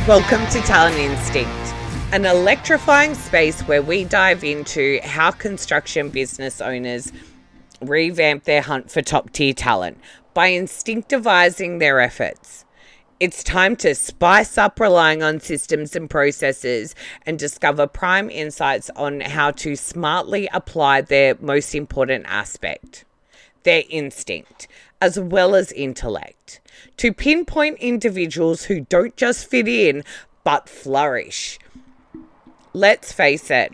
Welcome to Talent Instinct, an electrifying space where we dive into how construction business owners revamp their hunt for top-tier talent by instinctivizing their efforts. It's time to spice up relying on systems and processes and discover prime insights on how to smartly apply their most important aspect, their instinct, as well as intellect, to pinpoint individuals who don't just fit in, but flourish. Let's face it,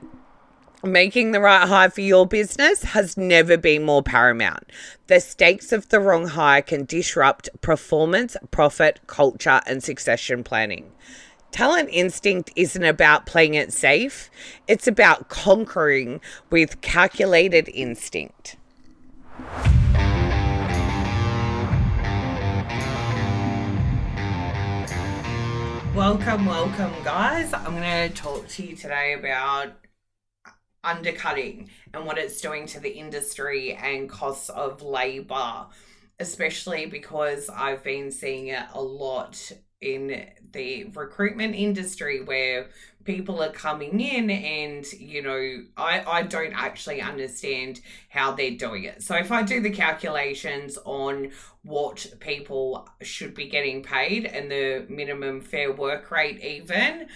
making the right hire for your business has never been more paramount. The stakes of the wrong hire can disrupt performance, profit, culture, and succession planning. Talent Instinct isn't about playing it safe. It's about conquering with calculated instinct. Welcome, guys. I'm going to talk to you today about undercutting and what it's doing to the industry and costs of labour, especially because I've been seeing it a lot in the recruitment industry where people are coming in and, I don't actually understand how they're doing it. So if I do the calculations on what people should be getting paid and the minimum fair work rate even,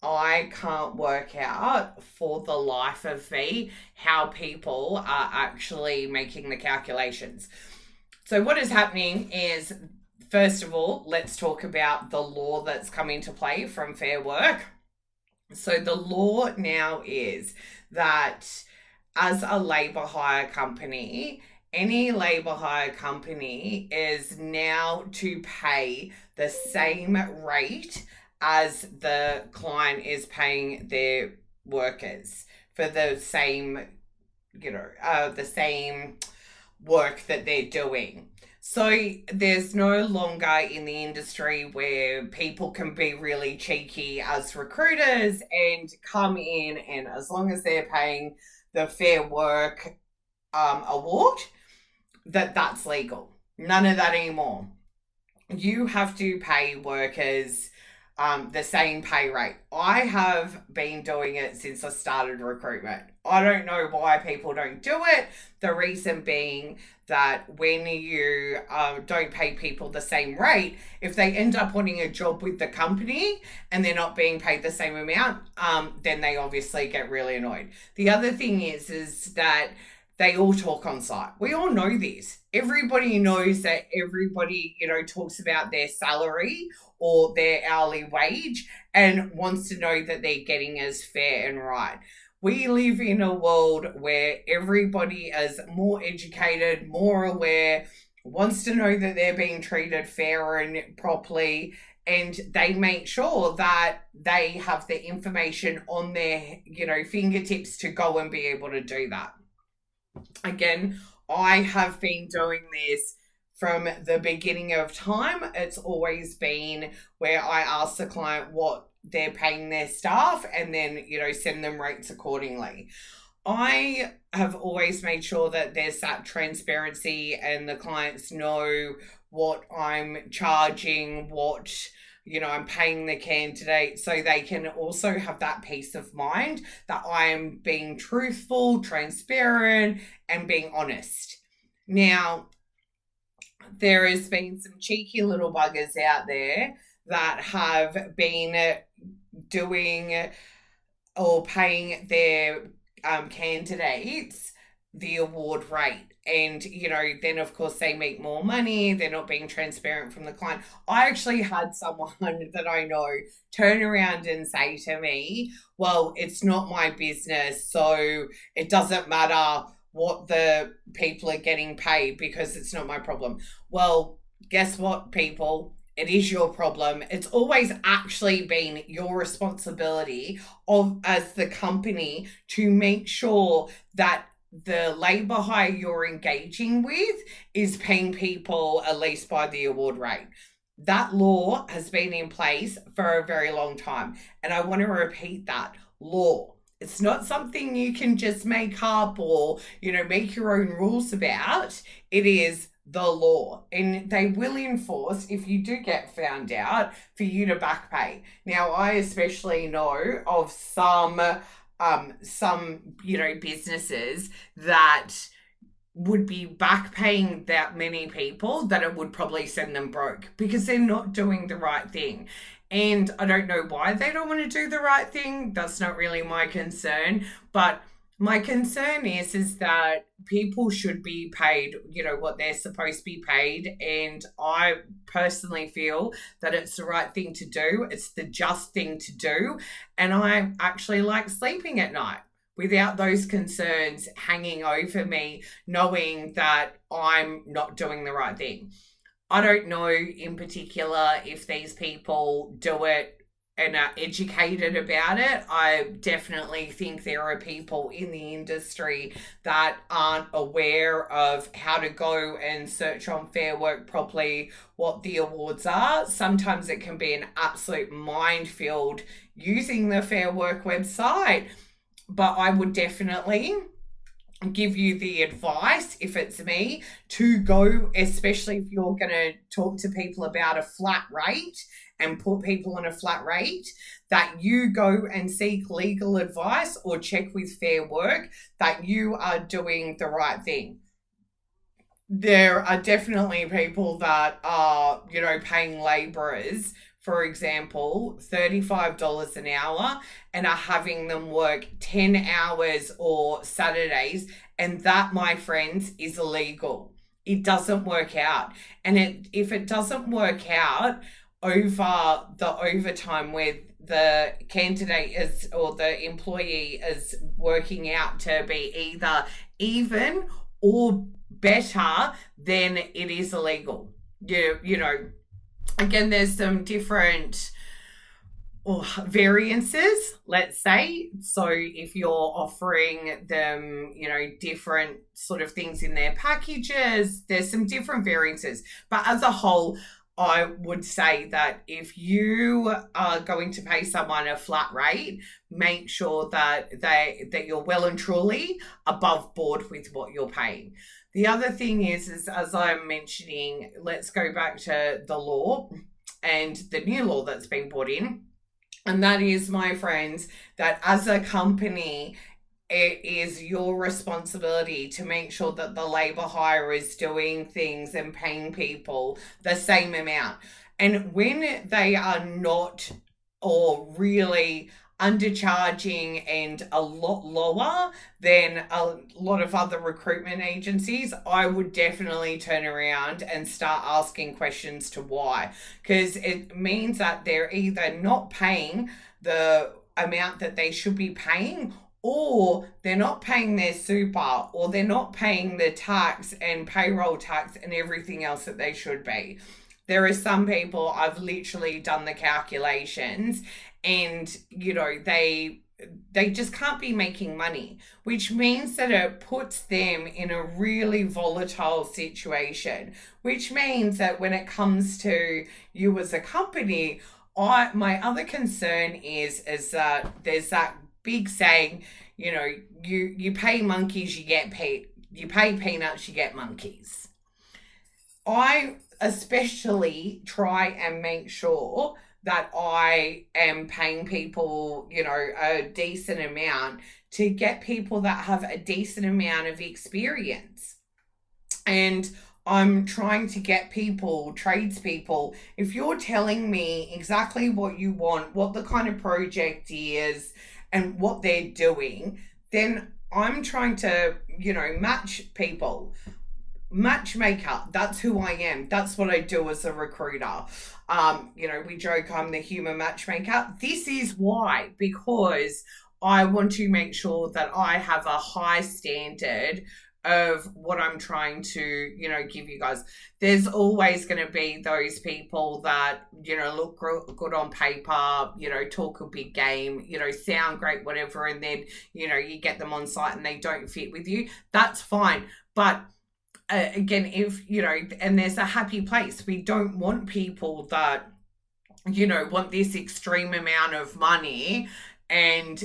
I can't work out for the life of me how people are actually making the calculations. So what is happening is, first of all, let's talk about the law that's come into play from Fair Work. So the law now is that as a labour hire company, any labour hire company is now to pay the same rate as the client is paying their workers for the same, the same work that they're doing. So there's no longer in the industry where people can be really cheeky as recruiters and come in, and as long as they're paying the Fair Work award, that's legal. None of that anymore. You have to pay workers the same pay rate. I have been doing it since I started recruitment. I don't know why people don't do it. The reason being that when you don't pay people the same rate, if they end up wanting a job with the company and they're not being paid the same amount, then they obviously get really annoyed. The other thing is that they all talk on site. We all know this. Everybody knows that everybody, talks about their salary or their hourly wage and wants to know that they're getting as fair and right. We live in a world where everybody is more educated, more aware, wants to know that they're being treated fair and properly, and they make sure that they have the information on their, fingertips to go and be able to do that. Again, I have been doing this from the beginning of time. It's always been where I ask the client what they're paying their staff and then, send them rates accordingly. I have always made sure that there's that transparency and the clients know what I'm charging, what I'm paying the candidate, so they can also have that peace of mind that I am being truthful, transparent, and being honest. Now, there has been some cheeky little buggers out there that have been doing or paying their candidates the award rate. And, then of course they make more money. They're not being transparent from the client. I actually had someone that I know turn around and say to me, well, it's not my business, so it doesn't matter what the people are getting paid because it's not my problem. Well, guess what, people? It is your problem. It's always actually been your responsibility as the company to make sure that the labour hire you're engaging with is paying people at least by the award rate. That law has been in place for a very long time. And I want to repeat that law. It's not something you can just make up or, make your own rules about. It is the law, and they will enforce, if you do get found out, for you to back pay. Now, I especially know of some businesses that would be back paying that many people that it would probably send them broke because they're not doing the right thing. And I don't know why they don't want to do the right thing. That's not really my concern. But my concern is that people should be paid, what they're supposed to be paid. And I personally feel that it's the right thing to do. It's the just thing to do. And I actually like sleeping at night without those concerns hanging over me, knowing that I'm not doing the right thing. I don't know in particular if these people do it and are educated about it. I definitely think there are people in the industry that aren't aware of how to go and search on Fair Work properly what the awards are. Sometimes it can be an absolute minefield using the Fair Work website, but I would definitely give you the advice, if it's me, to go, especially if you're going to talk to people about a flat rate and put people on a flat rate, that you go and seek legal advice or check with Fair Work that you are doing the right thing. There are definitely people that are, paying laborers, for example, $35 an hour and are having them work 10 hours or Saturdays. And that, my friends, is illegal. It doesn't work out. And if it doesn't work out over the overtime where the candidate is or the employee is working out to be either even or better, then it is illegal. Again, there's some different variances, let's say. So if you're offering them, different sort of things in their packages, there's some different variances. But as a whole, I would say that if you are going to pay someone a flat rate, make sure that you're well and truly above board with what you're paying. The other thing is as I'm mentioning, let's go back to the law and the new law that's been brought in. And that is, my friends, that as a company, it is your responsibility to make sure that the labour hire is doing things and paying people the same amount. And when they are not, or really undercharging and a lot lower than a lot of other recruitment agencies, I would definitely turn around and start asking questions to why. Because it means that they're either not paying the amount that they should be paying, or they're not paying their super, or they're not paying the tax and payroll tax and everything else that they should be. There are some people, I've literally done the calculations, and they just can't be making money, which means that it puts them in a really volatile situation, which means that when it comes to you as a company, my other concern is that there's that big saying, you pay monkeys, you get paid. You pay peanuts, you get monkeys. I especially try and make sure that I am paying people, a decent amount to get people that have a decent amount of experience. And I'm trying to get people, tradespeople, if you're telling me exactly what you want, what the kind of project is, and what they're doing, then I'm trying to, match people. Matchmaker, that's who I am. That's what I do as a recruiter. We joke I'm the human matchmaker. This is why, because I want to make sure that I have a high standard of what I'm trying to, give you guys. There's always going to be those people that, look good on paper, talk a big game, sound great, whatever, and then, you get them on site and they don't fit with you. That's fine. But again, if, and there's a happy place. We don't want people that, want this extreme amount of money and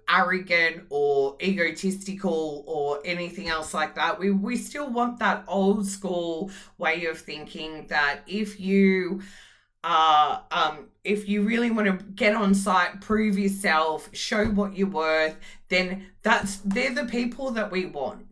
arrogant or egotistical or anything else like that. We still want that old school way of thinking that if you really want to get on site, prove yourself, show what you're worth, then they're the people that we want.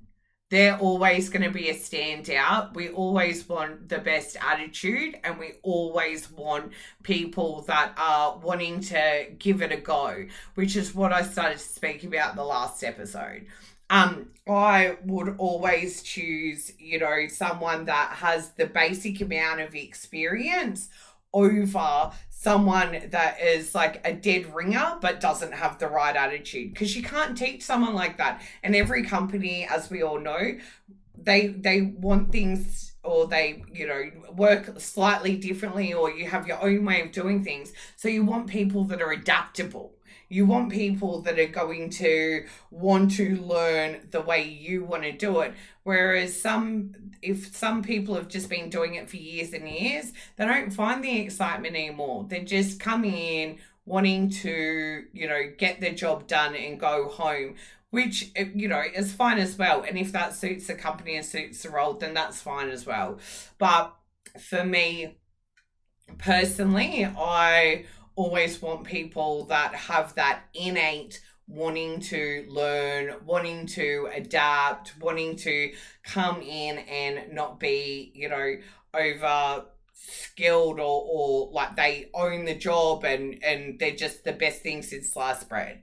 They're always going to be a standout. We always want the best attitude, and we always want people that are wanting to give it a go, which is what I started to speak about the last episode. I would always choose, someone that has the basic amount of experience over someone that is like a dead ringer but doesn't have the right attitude, because you can't teach someone like that. And every company, as we all know, they want things, or they work slightly differently, or you have your own way of doing things. So you want people that are adaptable. You want people that are going to want to learn the way you want to do it. Whereas if some people have just been doing it for years and years, they don't find the excitement anymore. They're just coming in, wanting to, get their job done and go home, which, is fine as well. And if that suits the company and suits the role, then that's fine as well. But for me personally, I always want people that have that innate wanting to learn, wanting to adapt, wanting to come in and not be, over skilled, or like they own the job and they're just the best thing since sliced bread.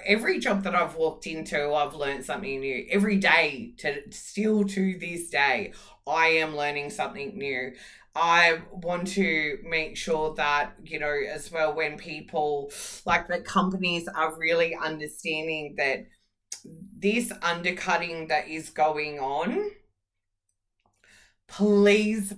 Every job that I've walked into, I've learned something new every day. Still to this day, I am learning something new. I want to make sure that, as well, when people, like, that companies are really understanding that this undercutting that is going on, please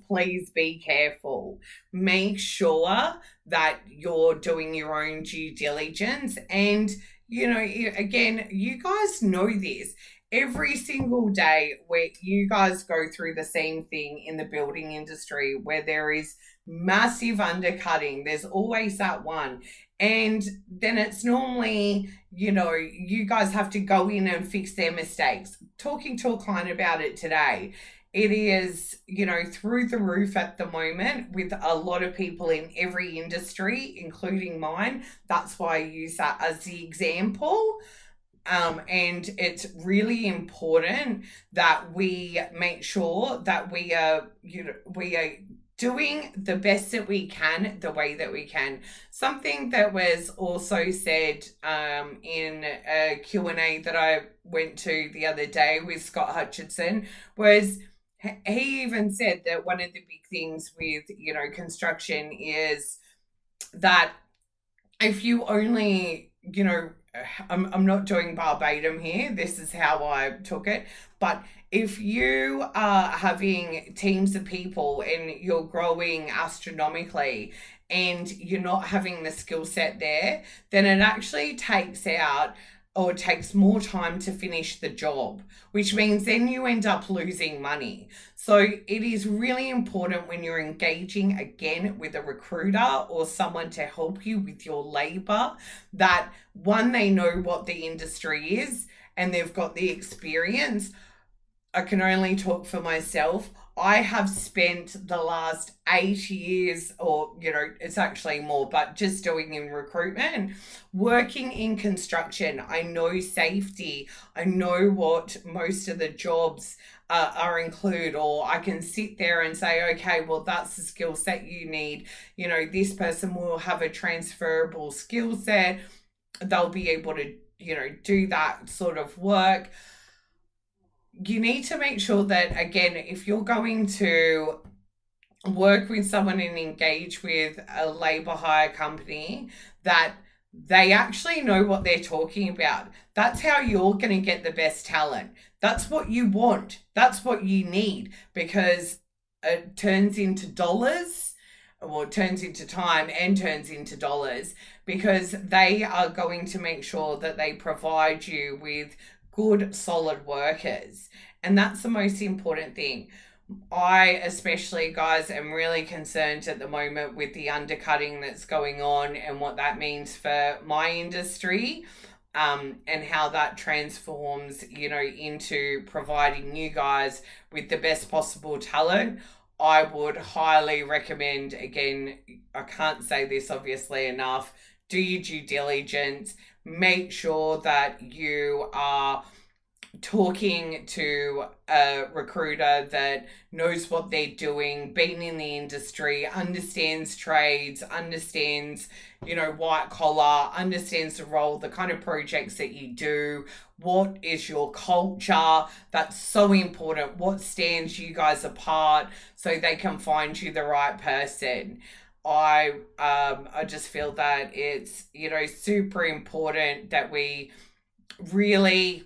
be careful. Make sure that you're doing your own due diligence. And, again, you guys know this. Every single day where you guys go through the same thing in the building industry, where there is massive undercutting, there's always that one. And then it's normally, you guys have to go in and fix their mistakes. Talking to a client about it today, it is, through the roof at the moment with a lot of people in every industry, including mine. That's why I use that as the example. And it's really important that we make sure that we are doing the best that we can, the way that we can. Something that was also said in a Q&A that I went to the other day with Scott Hutchinson was, he even said that one of the big things with, construction is that if you only, I'm not doing verbatim here, this is how I took it, but if you are having teams of people and you're growing astronomically and you're not having the skill set there, then it actually takes more time to finish the job, which means then you end up losing money. So it is really important when you're engaging again with a recruiter or someone to help you with your labor, that one, they know what the industry is and they've got the experience. I can only talk for myself. I have spent the last 8 years, or, it's actually more, but just doing in recruitment, working in construction. I know safety. I know what most of the jobs are include, or I can sit there and say, okay, well, that's the skill set you need. This person will have a transferable skill set. They'll be able to, do that sort of work. You need to make sure that, again, if you're going to work with someone and engage with a labor hire company, that they actually know what they're talking about. That's how you're going to get the best talent. That's what you want. That's what you need, because it turns into dollars, or it turns into time and turns into dollars, because they are going to make sure that they provide you with good, solid workers. And that's the most important thing. I, especially, guys, am really concerned at the moment with the undercutting that's going on and what that means for my industry. And how that transforms, into providing you guys with the best possible talent. I would highly recommend, again, I can't say this obviously enough, do your due diligence, make sure that you are talking to a recruiter that knows what they're doing, been in the industry, understands trades, understands, white collar, understands the role, the kind of projects that you do, what is your culture. That's so important. What stands you guys apart so they can find you the right person. I just feel that it's, super important that we really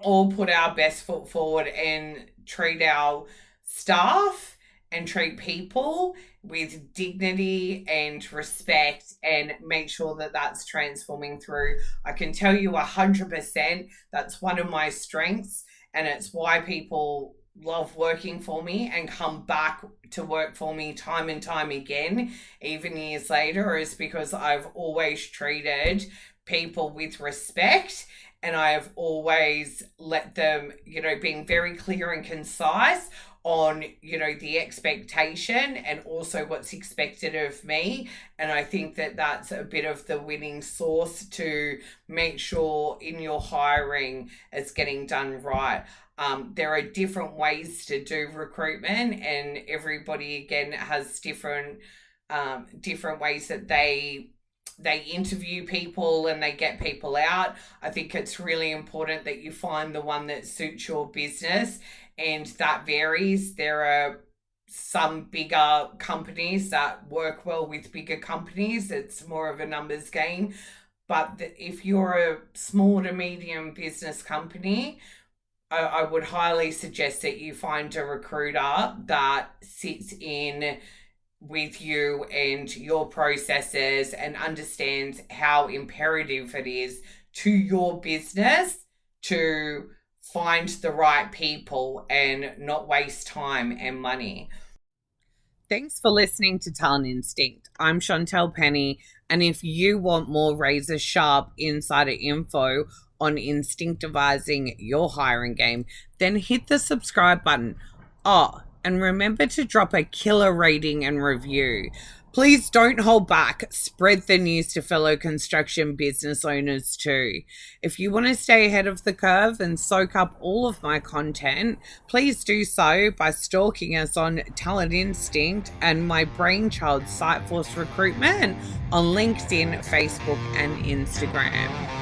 all put our best foot forward and treat our staff and treat people with dignity and respect and make sure that that's transforming through. I can tell you 100% that's one of my strengths, and it's why people love working for me and come back to work for me time and time again, even years later, is because I've always treated people with respect, and I have always let them, being very clear and concise on, the expectation and also what's expected of me. And I think that that's a bit of the winning source to make sure in your hiring it's getting done right. There are different ways to do recruitment, and everybody again has different ways that they interview people and they get people out. I think it's really important that you find the one that suits your business, and that varies. There are some bigger companies that work well with bigger companies. It's more of a numbers game. But if you're a small to medium business company, I would highly suggest that you find a recruiter that sits in with you and your processes and understands how imperative it is to your business to find the right people and not waste time and money. Thanks for listening to Talent Instinct. I'm Chantal Penny, and if you want more razor sharp insider info on instinctivizing your hiring game, then hit the subscribe button. Oh, and remember to drop a killer rating and review. Please don't hold back. Spread the news to fellow construction business owners too. If you want to stay ahead of the curve and soak up all of my content, please do so by stalking us on Talent Instinct and my brainchild Siteforce Recruitment on LinkedIn, Facebook, and Instagram.